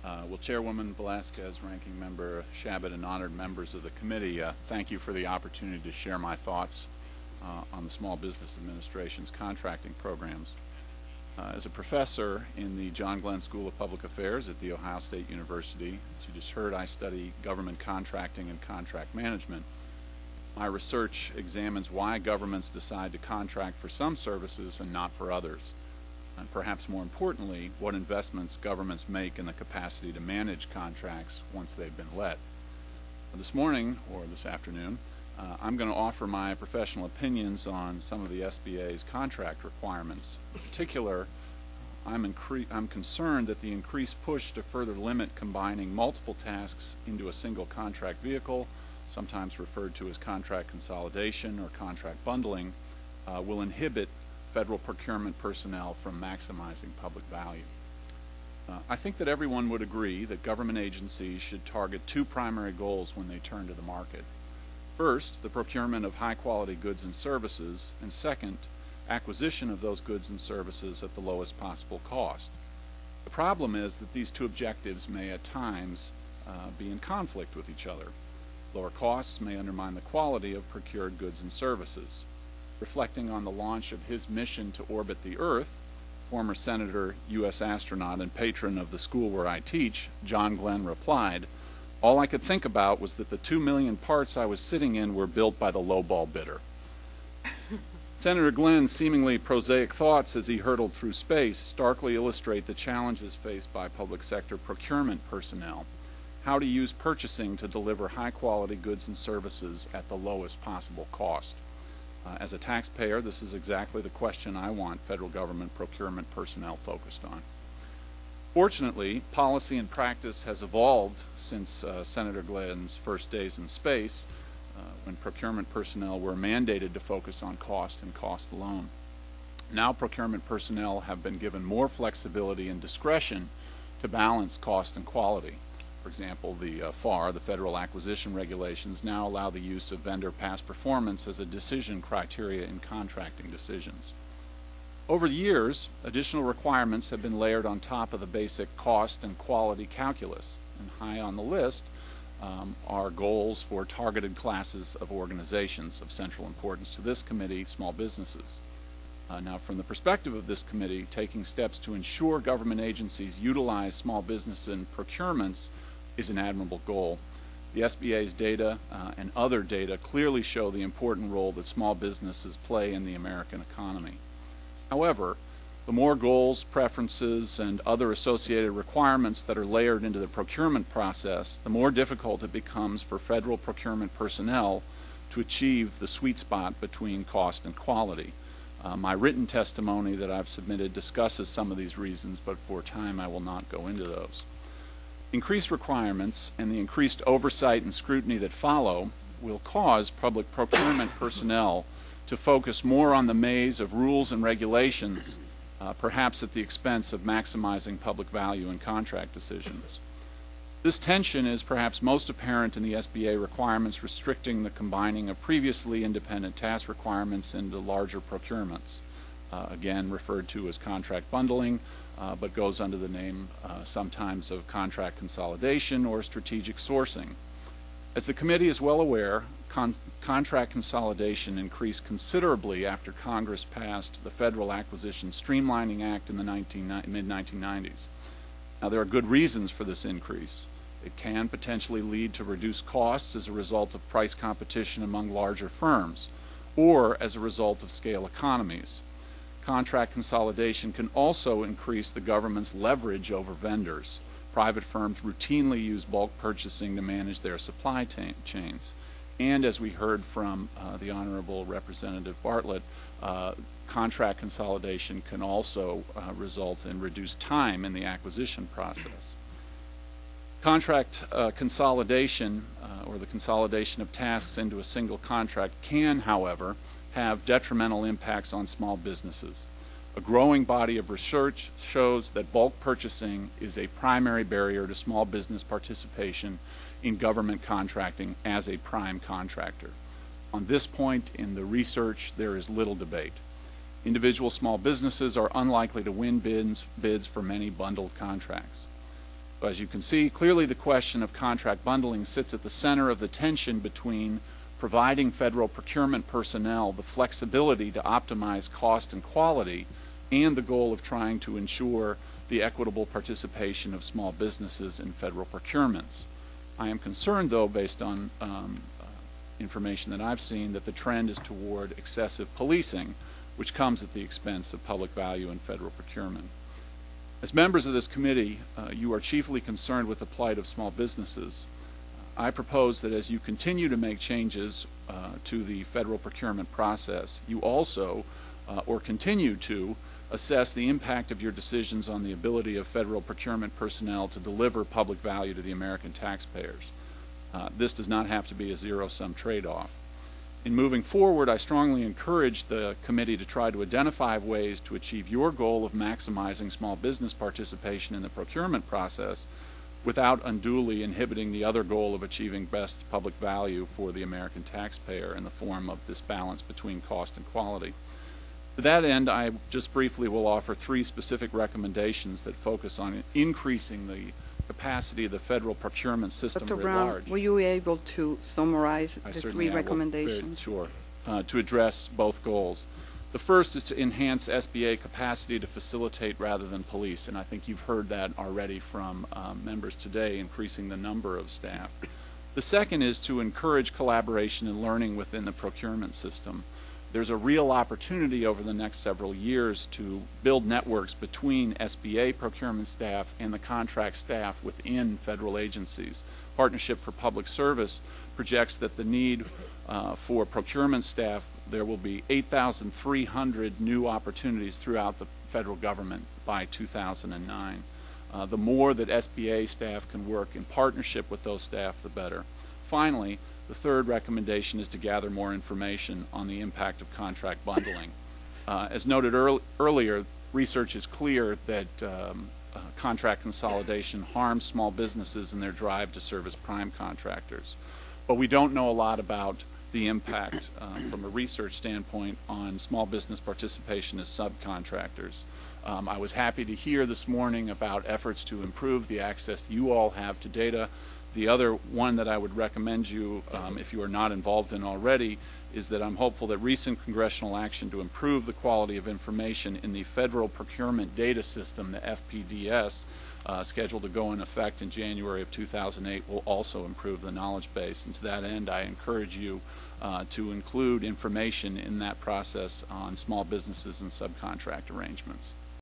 Well, Chairwoman Velasquez, Ranking Member Shabbat, and honored members of the committee, thank you for the opportunity to share my thoughts on the Small Business Administration's contracting programs. As a professor in the John Glenn School of Public Affairs at The Ohio State University, as you just heard, I study government contracting and contract management. My research examines why governments decide to contract for some services and not for others. And perhaps more importantly, what investments governments make in the capacity to manage contracts once they've been let. This morning, or this afternoon, I'm going to offer my professional opinions on some of the SBA's contract requirements. In particular, I'm concerned that the increased push to further limit combining multiple tasks into a single contract vehicle, sometimes referred to as contract consolidation or contract bundling, will inhibit federal procurement personnel from maximizing public value. I think that everyone would agree that government agencies should target two primary goals when they turn to the market. First, the procurement of high-quality goods and services, and second, acquisition of those goods and services at the lowest possible cost. The problem is that these two objectives may at times be in conflict with each other. Lower costs may undermine the quality of procured goods and services. Reflecting on the launch of his mission to orbit the Earth, former Senator, U.S. astronaut, and patron of the school where I teach, John Glenn replied, "All I could think about was that the 2 million parts I was sitting in were built by the lowball bidder." Senator Glenn's seemingly prosaic thoughts as he hurtled through space starkly illustrate the challenges faced by public sector procurement personnel. How to use purchasing to deliver high-quality goods and services at the lowest possible cost. As a taxpayer, this is exactly the question I want federal government procurement personnel focused on. Fortunately, policy and practice has evolved since Senator Glenn's first days in space, when procurement personnel were mandated to focus on cost and cost alone. Now procurement personnel have been given more flexibility and discretion to balance cost and quality. For example, the FAR, the Federal Acquisition Regulations, now allow the use of vendor past performance as a decision criteria in contracting decisions. Over the years, additional requirements have been layered on top of the basic cost and quality calculus, and high on the list are goals for targeted classes of organizations of central importance to this committee, small businesses. Now, from the perspective of this committee, taking steps to ensure government agencies utilize small business in procurements is an admirable goal. The SBA's data and other data clearly show the important role that small businesses play in the American economy. However, the more goals, preferences, and other associated requirements that are layered into the procurement process, the more difficult it becomes for federal procurement personnel to achieve the sweet spot between cost and quality. My written testimony that I've submitted discusses some of these reasons, but for time I will not go into those. Increased requirements and the increased oversight and scrutiny that follow will cause public procurement personnel to focus more on the maze of rules and regulations, perhaps at the expense of maximizing public value in contract decisions. This tension is perhaps most apparent in the SBA requirements restricting the combining of previously independent task requirements into larger procurements, again referred to as contract bundling, but goes under the name sometimes of contract consolidation or strategic sourcing. As the committee is well aware, contract consolidation increased considerably after Congress passed the Federal Acquisition Streamlining Act in the mid-1990s. Now, there are good reasons for this increase. It can potentially lead to reduced costs as a result of price competition among larger firms, or as a result of scale economies. Contract consolidation can also increase the government's leverage over vendors. Private firms routinely use bulk purchasing to manage their supply chains. And as we heard from the Honorable Representative Bartlett, contract consolidation can also result in reduced time in the acquisition process. Contract consolidation, or the consolidation of tasks into a single contract, can, however, have detrimental impacts on small businesses. A growing body of research shows that bulk purchasing is a primary barrier to small business participation in government contracting as a prime contractor. On this point in the research, there is little debate. Individual small businesses are unlikely to win bids for many bundled contracts. So as you can see, clearly the question of contract bundling sits at the center of the tension between providing federal procurement personnel the flexibility to optimize cost and quality and the goal of trying to ensure the equitable participation of small businesses in federal procurements. I am concerned, though, based on information that I've seen, that the trend is toward excessive policing, which comes at the expense of public value in federal procurement. As members of this committee, you are chiefly concerned with the plight of small businesses. I propose that as you continue to make changes to the federal procurement process, you also, or continue to, assess the impact of your decisions on the ability of federal procurement personnel to deliver public value to the American taxpayers. This does not have to be a zero-sum trade-off. In moving forward, I strongly encourage the committee to try to identify ways to achieve your goal of maximizing small business participation in the procurement process without unduly inhibiting the other goal of achieving best public value for the American taxpayer in the form of this balance between cost and quality. To that end, I just briefly will offer 3 specific recommendations that focus on increasing the capacity of the federal procurement system Dr. writ Brown, large. were you able to summarize the 3 recommendations? Sure. To address both goals. The first is to enhance SBA capacity to facilitate rather than police, and I think you've heard that already from members today, increasing the number of staff. The second is to encourage collaboration and learning within the procurement system. There's a real opportunity over the next several years to build networks between SBA procurement staff and the contract staff within federal agencies. Partnership for Public Service projects that the need for procurement staff, there will be 8,300 new opportunities throughout the federal government by 2009. The more that SBA staff can work in partnership with those staff, the better. Finally, the third recommendation is to gather more information on the impact of contract bundling. As noted earlier, research is clear that contract consolidation harms small businesses in their drive to service prime contractors. But we don't know a lot about the impact from a research standpoint on small business participation as subcontractors. I was happy to hear this morning about efforts to improve the access you all have to data. The other one that I would recommend you, if you are not involved in already, is that I'm hopeful that recent congressional action to improve the quality of information in the Federal Procurement Data System, the FPDS, scheduled to go in effect in January of 2008, will also improve the knowledge base. And to that end, I encourage you to include information in that process on small businesses and subcontract arrangements.